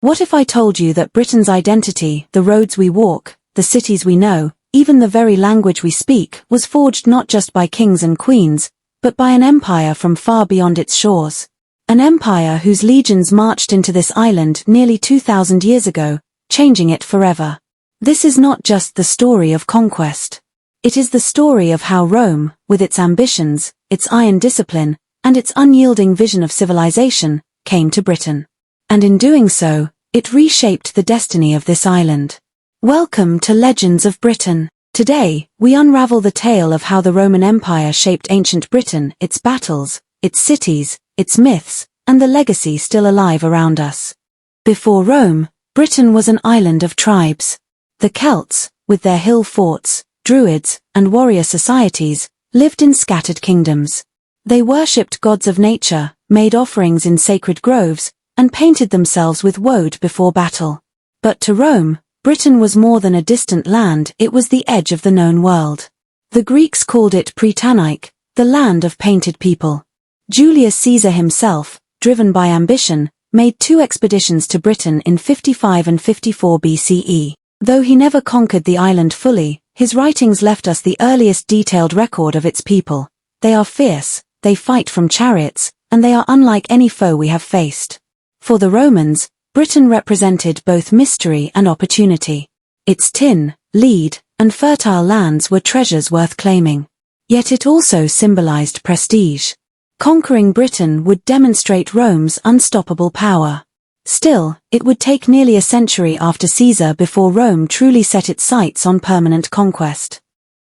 What if I told you that Britain's identity, the roads we walk, the cities we know, even the very language we speak, was forged not just by kings and queens, but by an empire from far beyond its shores? An empire whose legions marched into this island nearly 2,000 years ago, changing it forever. This is not just the story of conquest. It is the story of how Rome, with its ambitions, its iron discipline, and its unyielding vision of civilization, came to Britain. And in doing so, it reshaped the destiny of this island. Welcome to Legends of Britain. Today, we unravel the tale of how the Roman Empire shaped ancient Britain, its battles, its cities, its myths, and the legacy still alive around us. Before Rome, Britain was an island of tribes. The Celts, with their hill forts, druids, and warrior societies, lived in scattered kingdoms. They worshipped gods of nature, made offerings in sacred groves, and painted themselves with woad before battle. But to Rome, Britain was more than a distant land, it was the edge of the known world. The Greeks called it Britannia, the land of painted people. Julius Caesar himself, driven by ambition, made 2 expeditions to Britain in 55 and 54 BCE. Though he never conquered the island fully, his writings left us the earliest detailed record of its people. They are fierce, they fight from chariots, and they are unlike any foe we have faced. For the Romans, Britain represented both mystery and opportunity. Its tin, lead, and fertile lands were treasures worth claiming. Yet it also symbolized prestige. Conquering Britain would demonstrate Rome's unstoppable power. Still, it would take nearly a century after Caesar before Rome truly set its sights on permanent conquest.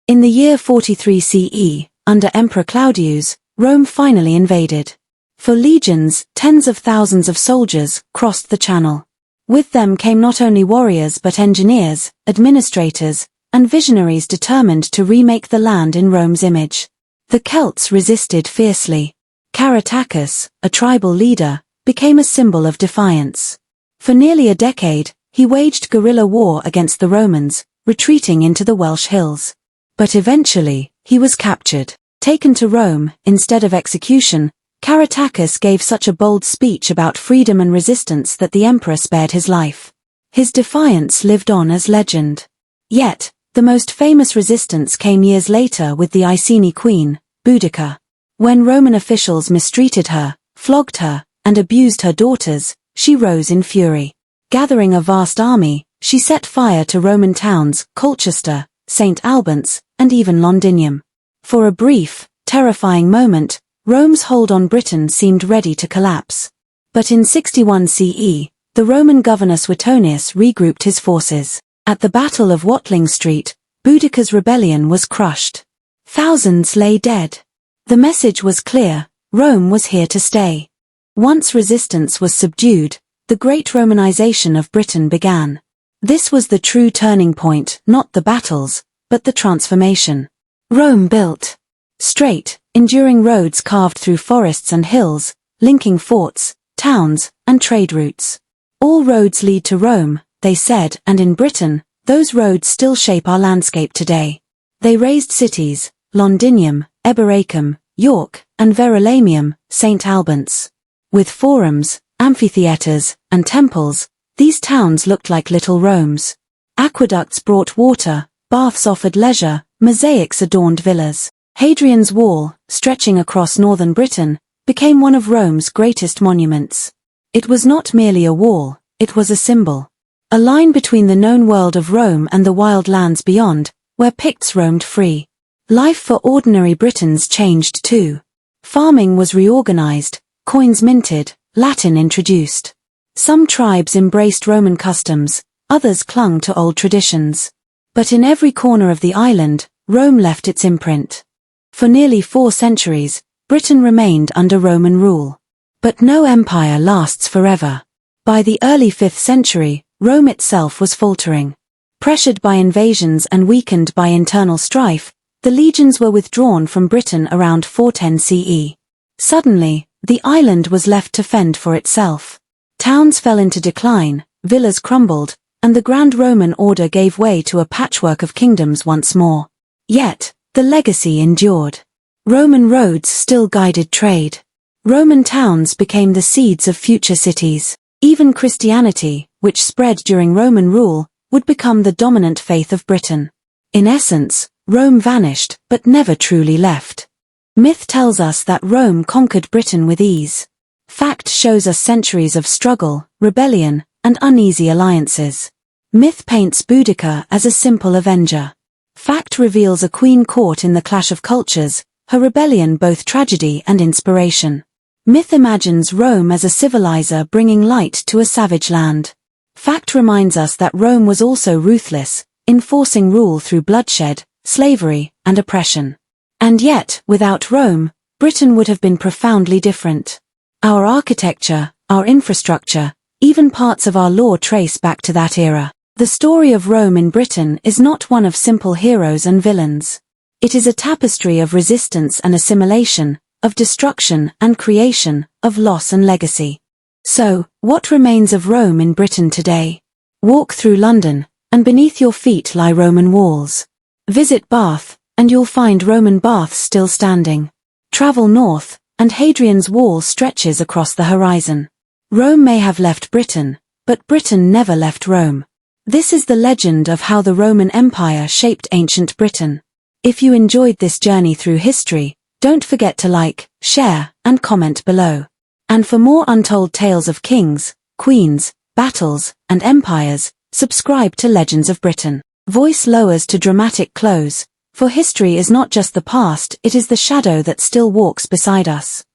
In the year 43 CE, under Emperor Claudius, Rome finally invaded. For legions, tens of thousands of soldiers crossed the channel. With them came not only warriors but engineers, administrators, and visionaries determined to remake the land in Rome's image. The Celts resisted fiercely. Caratacus, a tribal leader, became a symbol of defiance. For nearly a decade, he waged guerrilla war against the Romans, retreating into the Welsh hills. But eventually, he was captured. Taken to Rome, instead of execution, Caratacus gave such a bold speech about freedom and resistance that the emperor spared his life. His defiance lived on as legend. Yet, the most famous resistance came years later with the Iceni queen, Boudica. When Roman officials mistreated her, flogged her, and abused her daughters, she rose in fury. Gathering a vast army, she set fire to Roman towns, Colchester, St. Albans, and even Londinium. For a brief, terrifying moment, Rome's hold on Britain seemed ready to collapse. But in 61 CE, the Roman governor Suetonius regrouped his forces. At the Battle of Watling Street, Boudica's rebellion was crushed. Thousands lay dead. The message was clear: Rome was here to stay. Once resistance was subdued, the great Romanization of Britain began. This was the true turning point, not the battles, but the transformation. Rome built straight, enduring roads carved through forests and hills, linking forts, towns, and trade routes. All roads lead to Rome, they said, and in Britain, those roads still shape our landscape today. They raised cities, Londinium, Eboracum, York, and Verulamium, St. Albans. With forums, amphitheaters, and temples, these towns looked like little Romes. Aqueducts brought water, baths offered leisure, mosaics adorned villas. Hadrian's Wall, stretching across northern Britain, became one of Rome's greatest monuments. It was not merely a wall, it was a symbol. A line between the known world of Rome and the wild lands beyond, where Picts roamed free. Life for ordinary Britons changed too. Farming was reorganized, coins minted, Latin introduced. Some tribes embraced Roman customs, others clung to old traditions. But in every corner of the island, Rome left its imprint. For nearly 4 centuries, Britain remained under Roman rule. But no empire lasts forever. By the early 5th century, Rome itself was faltering. Pressured by invasions and weakened by internal strife, the legions were withdrawn from Britain around 410 CE. Suddenly, the island was left to fend for itself. Towns fell into decline, villas crumbled, and the Grand Roman Order gave way to a patchwork of kingdoms once more. Yet, the legacy endured. Roman roads still guided trade. Roman towns became the seeds of future cities. Even Christianity, which spread during Roman rule, would become the dominant faith of Britain. In essence, Rome vanished, but never truly left. Myth tells us that Rome conquered Britain with ease. Fact shows us centuries of struggle, rebellion, and uneasy alliances. Myth paints Boudica as a simple avenger. Fact reveals a queen caught in the clash of cultures, her rebellion both tragedy and inspiration. Myth imagines Rome as a civilizer bringing light to a savage land. Fact reminds us that Rome was also ruthless, enforcing rule through bloodshed, slavery, and oppression. And yet, without Rome, Britain would have been profoundly different. Our architecture, our infrastructure, even parts of our law trace back to that era. The story of Rome in Britain is not one of simple heroes and villains. It is a tapestry of resistance and assimilation, of destruction and creation, of loss and legacy. So, what remains of Rome in Britain today? Walk through London, and beneath your feet lie Roman walls. Visit Bath, and you'll find Roman baths still standing. Travel north, and Hadrian's wall stretches across the horizon. Rome may have left Britain, but Britain never left Rome. This is the legend of how the Roman Empire shaped ancient Britain. If you enjoyed this journey through history, don't forget to like, share, and comment below. And for more untold tales of kings, queens, battles, and empires, subscribe to Legends of Britain. Voice lowers to dramatic close, for history is not just the past, it is the shadow that still walks beside us.